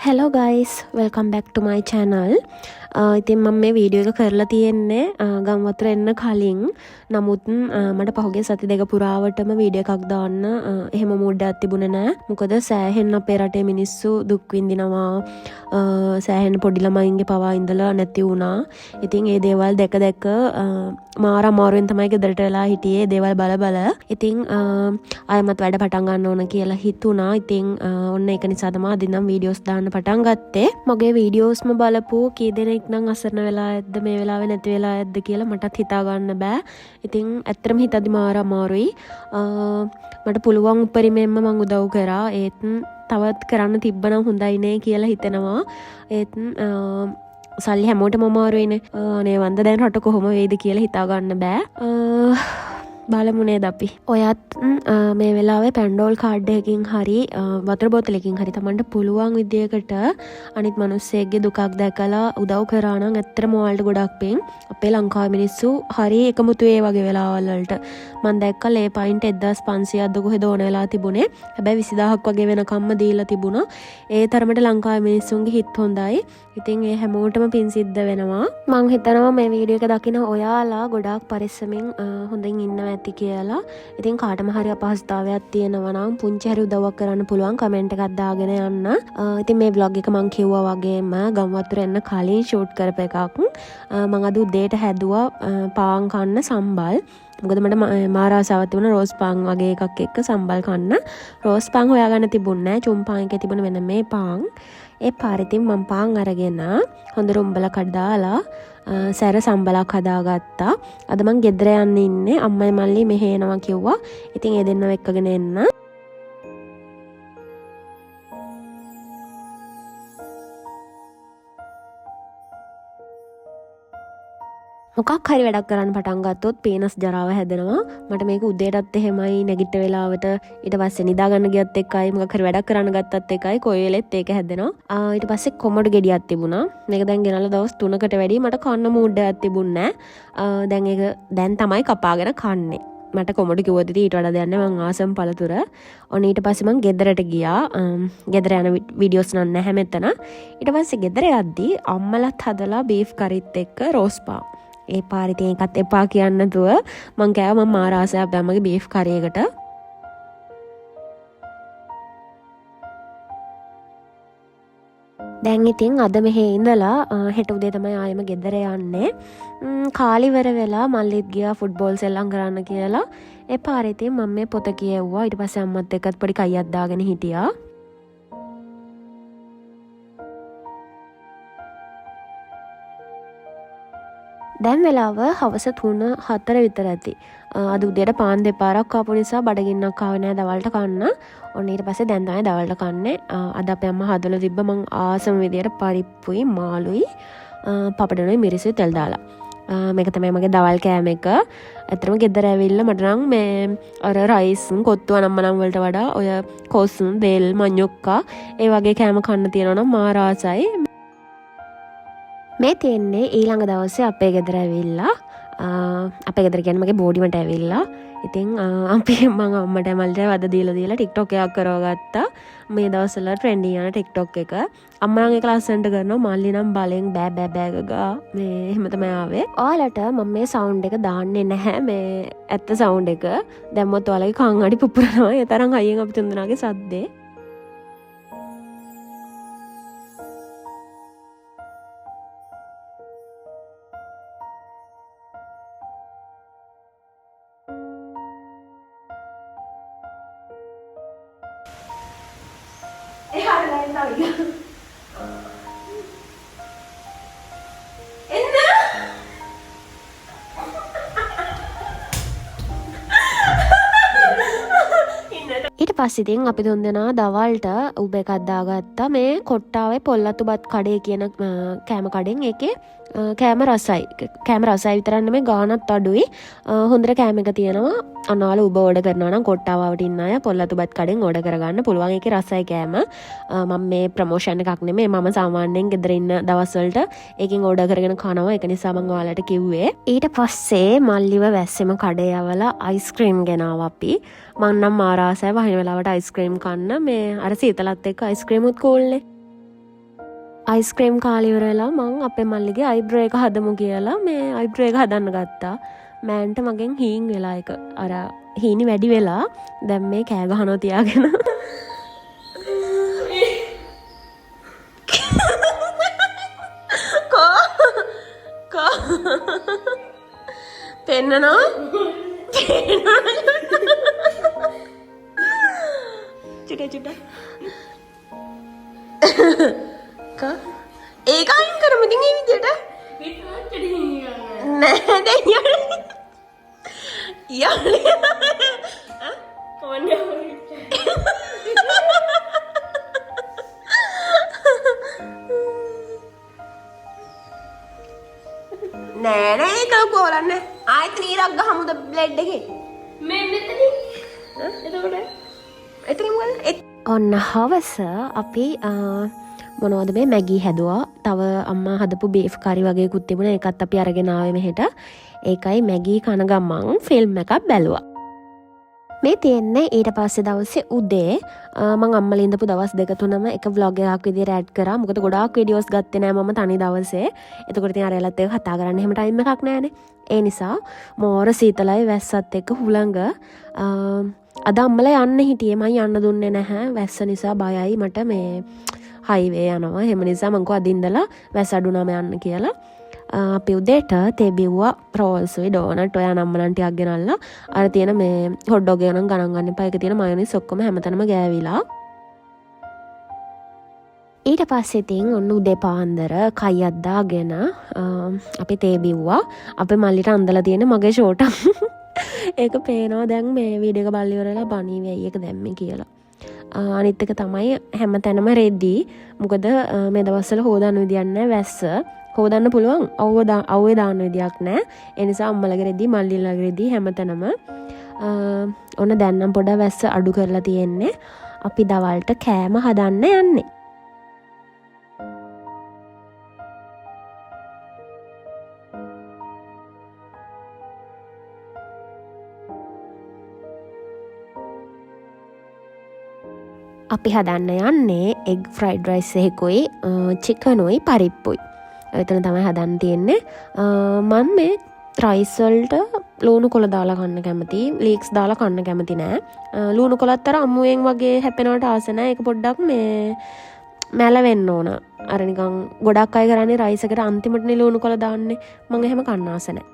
Hello guys, welcome back to my channel. ඉතින් මම මේ වීඩියෝ එක කරලා තියෙන්නේ ගම් වතුර එන්න කලින්. නමුත් මට පහුගිය සති දෙක පුරාවටම වීඩියෝ එකක් දාන්න එහෙම මූඩ් එකක් තිබුණේ නැහැ. මොකද සෑහෙන්න අපේ රටේ මිනිස්සු දුක් විඳිනවා. සෑහෙන්න පොඩි ළමයින්ගේ පවා ඉඳලා නැති වුණා. ඉතින් ඒ දේවල් දැක දැක මාර අමාරුවෙන් තමයි ගෙදරට වෙලා හිටියේ. ඒ දේවල් බල බල. ඉතින් ආයෙමත් වැඩ පටන් ගන්න ඕන කියලා හිතුණා. ඉතින් ඔන්න ඒක නිසා තමයි අද නම් වීඩියෝස් දාන්න පටන් ගත්තේ. මගේ වීඩියෝස්ම බලපු කී දෙනෙක් නම් අසරණ වෙලා ඇද්ද මේ වෙලාවේ නැති වෙලා ඇද්ද කියලා මටත් හිතා ගන්න බෑ. ඉතින් ඇත්තටම හිතද්දි මාර අමාරුයි. මට පුළුවන් උපරිමයෙන්ම මම උදව් කරා. ඒත් තවත් කරන්න තිබ්බනම් හොඳයි නේ කියලා හිතෙනවා. ඒත් සල්ලි හැමෝටම අමාරුයිනේ. අනේ වන්ද දැන් රට කොහොම වෙයිද කියලා හිතා ගන්න බෑ. බලමු නේද අපි. ඔයත් මේ වෙලාවේ පැන්ඩෝල් කාඩ් එකකින් හරි වතුර බෝතලකින් හරි තමන්ට පුළුවන් විදියකට අනිත් මිනිස්සෙක්ගේ දුකක් දැකලා උදව් කරා නම් ඇත්තටම ඔයාලට ගොඩක් පිං. අපේ ලංකාවේ මිනිස්සු හරි එකමුතු ඒ වගේ වෙලාවල් වලට මම දැක්කා ලේ පයින්ට් 1500ක්ද කොහෙද ඕන වෙලා තිබුණේ. හැබැයි 20000ක් වගේ වෙනකම්ම දීලා තිබුණා. ඒ තරමට ලංකාවේ මිනිස්සුන්ගේ හිත හොඳයි. ඉතින් ඒ හැමෝටම පින් සිද්ධ වෙනවා. මං හිතනවා මේ වීඩියෝ එක දකින ඔයාලා ගොඩාක් පරිස්සමෙන් හොඳින් ඉන්නවා ඇති කියලා. ඉතින් කාටම හරි අපහසුතාවයක් තියෙනවා නම් පුංචි හරි උදව්වක් කරන්න පුළුවන් කමෙන්ට් එකක් දාගෙන යන්න. ඉතින් මේ vlog එක මං කිව්වා වගේම ගම් වතුර එන්න කලින් ෂූට් කරපු එකක්. මං අද උදේට හැදුවා පාන් කන්න සම්බල්. මොකද මට මාර ආසාවක් තිබුණා රෝස් පාන් වගේ එකක් එක්ක සම්බල් කන්න. රෝස් පාන් හොයාගන්න තිබුණේ නැහැ. චුම් පාන් එකේ තිබුණ වෙන මේ පාන්. ඒ පාරෙතින් මම පාන් අරගෙන හොඳට උඹලක් දාලා සැර සම්බලක් හදාගත්තා. අද මං ගෙදර යන්න ඉන්නේ. අම්මයි මල්ලි මෙහෙ එනවා කිව්වා. ඉතින් ඒ දෙන්නව එක්කගෙන එන්න. මොකක් හරි වැඩක් කරන්න පටන් ගත්තොත් පේනස් ජරාව හැදෙනවා. මට මේක උදේටත් එහෙමයි නැගිට වෙලාවට ඊට පස්සේ නිදා ගන්න ගියත් එකයි මොකක් හරි වැඩක් කරන්න ගත්තත් එකයි කොයි වෙලෙත් ඒක හැදෙනවා. ඊට පස්සේ කොමඩු ගෙඩියක් තිබුණා. මේක දැන් ගෙනල්ලා දවස් 3කට වැඩි මට කන්න මූඩ් එකක් තිබුණේ නැහැ. දැන් ඒක දැන් තමයි කපාගෙන කන්නේ. මට කොමඩු කිව්වද ඊට වඩා දෙයක් නැහැ මං ආසම් පළතුර. ඔන්න ඊට පස්සේ මං ගෙදරට ගියා. ගෙදර යන වීඩියෝස් නම් නැහැ මෙතන. ඊට පස්සේ ගෙදර යද්දී අම්මලත් හදලා බීෆ් කරිත් එක්ක රෝස් පාන්. ඒ පාරිතින් එකත් එපා කියන්න නැතුව මං කෑවා මම මාර ආසයක් දැම්මගේ බීෆ් කරි එකට. දැන් ඉතින් අද මෙහෙ ඉඳලා හෙට උදේ තමයි ආයෙම ගෙදර යන්නේ. කාලිවර වෙලා මල්ලිත් ගියා ෆුට්බෝල් සෙල්ලම් කරන්න කියලා. ඒ පාරිතින් මම මේ පොත කියෙව්වා. ඊට පස්සේ අම්මත් එක්කත් පොඩි කයියක් දාගෙන හිටියා. දැන් වෙලාව හවස 3-4 විතර ඇති. අද උදේට පාන් දෙපාරක් කාපු නිසා බඩගින්නක් ආවේ නෑ දවල්ට කන්න. ඔන්න ඊට පස්සේ දැන් තමයි දවල්ට කන්නේ. අද අපේ අම්මා හදලා තිබ්බ මං ආසම විදියට පරිප්පුයි මාළුයි පපඩනුයි මිරිසුයි තෙල් දාලා. මේක තමයි මගේ දවල් කෑම එක. ඇත්තටම ගෙදර ඇවිල්ලා මට නම් මේ අර රයිස් කොත්තු අනම්මනම් වලට වඩා ඔය කොසුන් දෙල් මඤ්ඤොක්කා ඒ වගේ කෑම කන්න තියෙනවා නම් මාර ආසයි. මේ තියෙන්නේ ඊළඟ දවසේ අපේ ගෙදර ඇවිල්ලා අපේ ගෙදර කියන්නේ මගේ බෝඩිමට ඇවිල්ලා. ඉතින් අපි මම අම්මට මල්ට වද දීලා TikTok එකක් කරවගත්තා. මේ දවස්වල ට්‍රෙන්ඩි යන TikTok එක. අම්මා නම් ඒක ලස්සනට කරනවා. මල්ලි නම් බලෙන් බෑ බෑ බෑ ගා මේ එහෙම තමයි ආවේ. ඔයාලට මම මේ සවුන්ඩ් එක දාන්නේ නැහැ. මේ ඇත්ත සවුන්ඩ් එක. දැම්මොත් ඔයාලගේ කන් අඩි පුපුරනවා. ඒ තරම් හයියෙන් අපි තුන්දෙනාගේ සද්දේ. ඊට පස්සේ ඉතින් අපි තුන්දෙනා දවල්ට උබ එකක් දාගත්තා මේ කොට්ටාවේ පොල්ලතුබත් කඩේ කියන කෑම කඩෙන්. ඒකේ කෑම රසයි. කෑම රසයි විතරක් නෙමෙයි ගානත් අඩුයි. හොඳට කෑම එක තියෙනවා. අනාල උබ ඕඩර් කරනවා නම් කොට්ටාවට ඉන්න අය පොල්ලතුබත් කඩෙන් ඕඩර් කරගන්න පුළුවන්. ඒකේ රසයි කෑම. මම මේ ප්‍රොමෝෂන් එකක් නෙමෙයි. මම සාමාන්‍යයෙන් ගෙදර ඉන්න දවස්වලට ඒකෙන් ඕඩර් කරගෙන කනවා. ඒක නිසා මම ඔයාලට කිව්වේ. ඊට පස්සේ මල්ලිව වැස්සෙම කඩේ යවලා අයිස්ක්‍රීම් ගෙනාවා අපි. මං නම් මාර ආසයි වහින වෙලාවට අයිස්ක්‍රීම් කන්න. මේ අර සීතලත් එක්ක අයිස්ක්‍රීමුත් කූල්නේ. අයිස්ක්‍රීම් කාලේ ඉවරලා මං අපේ මල්ලිගේ අයිබ්‍රෝ එක හදමු කියලා මේ අයිබ්‍රෝ එක හදන්න ගත්තා. මෑන්ට මගෙන් හීන් වෙලා එක අර හීනි වැඩි වෙලා දැන් මේ කෑ ගහනවා තියාගෙන. කෝ පෙන්නනවා චුට ඒක අයින් කරමු ඉතින් මේ විදියට නෑ දැන් නෑ ඒක කොලන්න ආයෙත් නීරක් ගහමුද බ්ලෙඩ් එකේ මේ මෙතනින් එතකොට ඔන්න හවස අපි මොනවද මේ මැගී හැදුවා. තව අම්මා හදපු බීෆ් කරි වගේකුත් තිබුණා. ඒකත් අපි අරගෙන ආවේ මෙහෙට. ඒකයි මැගී කන ගමන් ෆිල්ම් එකක් බැලුවා. මේ තියෙන්නේ ඊට පස්සේ දවසේ උදේ මම අම්මලා ඉඳපු දවස් දෙක තුනම එක vlog එකක් විදියට ඇඩ් කරා. මොකද ගොඩාක් වීඩියෝස් ගත්තේ නෑ මම තනි දවසේ. එතකොට ඉතින් අරයලත් එක කතා කරන්න එහෙම ටයිම් එකක් නෑනේ. ඒ නිසා මෝර සීතලයි වැස්සත් එක්ක හුළඟ අද අම්මලා යන්න හිටියේ. මම යන්න දුන්නේ නැහැ. වැස්ස නිසා බයයි මට මේ හයිවේ යනවා. එහෙම නිසා මං කෝ අද ඉඳලා වැස්ස අඩුනම යන්න කියලා. අපි උදේට තේ බිව්වා රෝල්ස්ුයි ඩෝනට් ඔයා නම්මලන් ටිකක් ගෙනල්ලා අර තියෙන මේ හොට් ඩොග් එක නම් ගණන් ගන්න එපා. ඒකේ තියෙන මයොනයිස් ඔක්කොම හැමතැනම ගෑවිලා. ඊට පස්සේ ඉතින් ඔන්න උදේ පාන්දර කයියක් දාගෙන අපි තේ බිව්වා. අපේ මල්ලිට අඳලා තියෙන මගේ ෂෝට් ඒක පේනවා දැන් මේ වීඩියෝ එක බලලා ඉවරලා බණී වෙයි එක දැම්මේ කියලා. අනිත් එක තමයි හැම තැනම රෙද්දි. මොකද මේ දවස්වල හොදන්න විදියක් නැහැ වැස්ස. හොදන්න පුළුවන් අවුවේ දාන්න විදියක් නැහැ. ඒ නිසා අම්මලගේ රෙද්දි මල්ලිලගේ රෙද්දි හැම තැනම ඔන්න දැන් නම් පොඩ වැස්ස අඩු කරලා තියෙන්නේ. අපි දවල්ට කෑම හදන්න යන්නේ. අපි හදන්න යන්නේ එග් ෆ්‍රයිඩ් රයිස් එකකුයි චිකනුයි පරිප්පුයි. එතන තමයි හදන්න තියෙන්නේ. මම මේ රයිස් වලට ලුණු කොළ දාලා කන්න කැමති. ලීක්ස් දාලා කන්න කැමති නෑ. ලුණු කොළත් අර අමුවෙන් වගේ හැපෙනවට ආස නෑ. ඒක පොඩ්ඩක් මේ මැල වෙන්න ඕන. අර නිකන් ගොඩක් අය කරන්නේ රයිස් එකට අන්තිමටනේ ලුණු කොළ දාන්නේ. මම එහෙම කන්න ආස නෑ.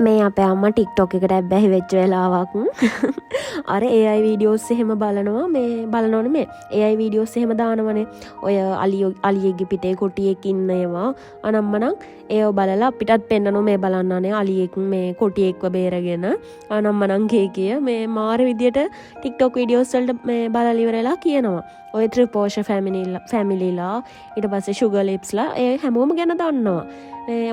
මේ අපේ අම්මා TikTok එකට ඇබ්බැහි වෙච්ච වෙලාවක් අර AI වීඩියෝස් එහෙම බලනවා මේ බලනවනේ මේ AI වීඩියෝස් එහෙම දානවනේ ඔය අලියෙක්ගේ පිටේ කොටියෙක් ඉන්න ඒවා අනම්මනම් ඒව බලලා අපිටත් පෙන්නනවා මේ බලන්නනේ අලියෙක් මේ කොටියෙක්ව බේරගෙන අනම්මනම් කිය මේ මාර විදියට TikTok වීඩියෝස් වලට මේ බලලා ඉවරලා කියනවා ඔය ත්‍රිපෝෂ ෆැමිලිලා ඊට පස්සේ ෂුගර් ලිප්ස්ලා ඒ හැමෝම ගැන දන්නවා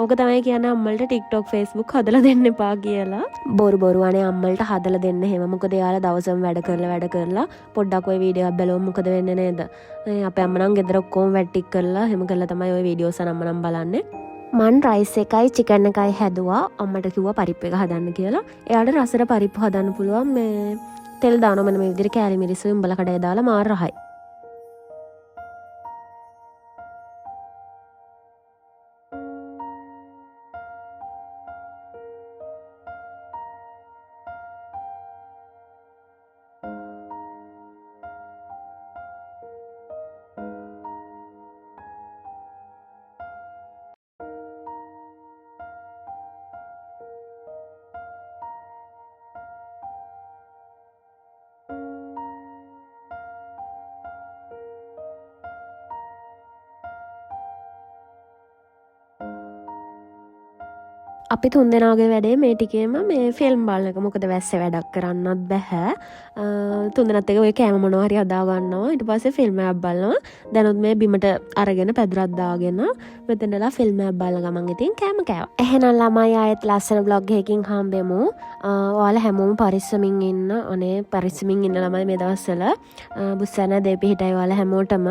ඕක තමයි කියන්නේ අම්මලට TikTok Facebook හදලා දෙන්න එපා කියලා. බොරු අනේ අම්මලට හදලා දෙන්න එහෙම. මොකද එයාලා දවසම වැඩ කරලා පොඩ්ඩක් ওই වීඩියෝ එකක් බලුවම මොකද වෙන්නේ නේද? අපේ අම්ම නම් ගෙදර ඔක්කොම වැටික් කරලා එහෙම කරලා තමයි ওই වීඩියෝස් අම්ම නම් බලන්නේ. මන් රයිස් එකයි චිකන් එකයි හැදුවා. අම්මට කිව්වා පරිප්පු එක හදන්න කියලා. එයාට රසට පරිප්පු හදන්න පුළුවන් මේ තෙල් දානවා මම මේ විදිහට කෑලි මිරිස් උඹල කඩේ දාලා මාර රහයි. අපි තුන්දෙනාගේ වැඩේ මේ ටිකේම මේ ෆිල්ම් බලන එක. මොකද වැස්සේ වැඩක් කරන්නත් බෑ. තුන්දෙනාත් එක ඔය කෑම මොනවා හරි හදා ගන්නවා. ඊට පස්සේ ෆිල්ම් එකක් බලනවා. දැනුත් මේ බිමට අරගෙන පැදුරක් දාගෙන මෙතනලා ෆිල්ම් එකක් බලන ගමන් ඉතින් කෑම කෑවා. එහෙනම් ළමයි ආයෙත් ලස්සන vlog එකකින් හම්බෙමු. ඔයාලා හැමෝම පරිස්සමින් ඉන්න. අනේ පරිස්සමින් ඉන්න ළමයි මේ දවස්වල. බුස්සන දෙපිහිටයි ඔයාලා හැමෝටම.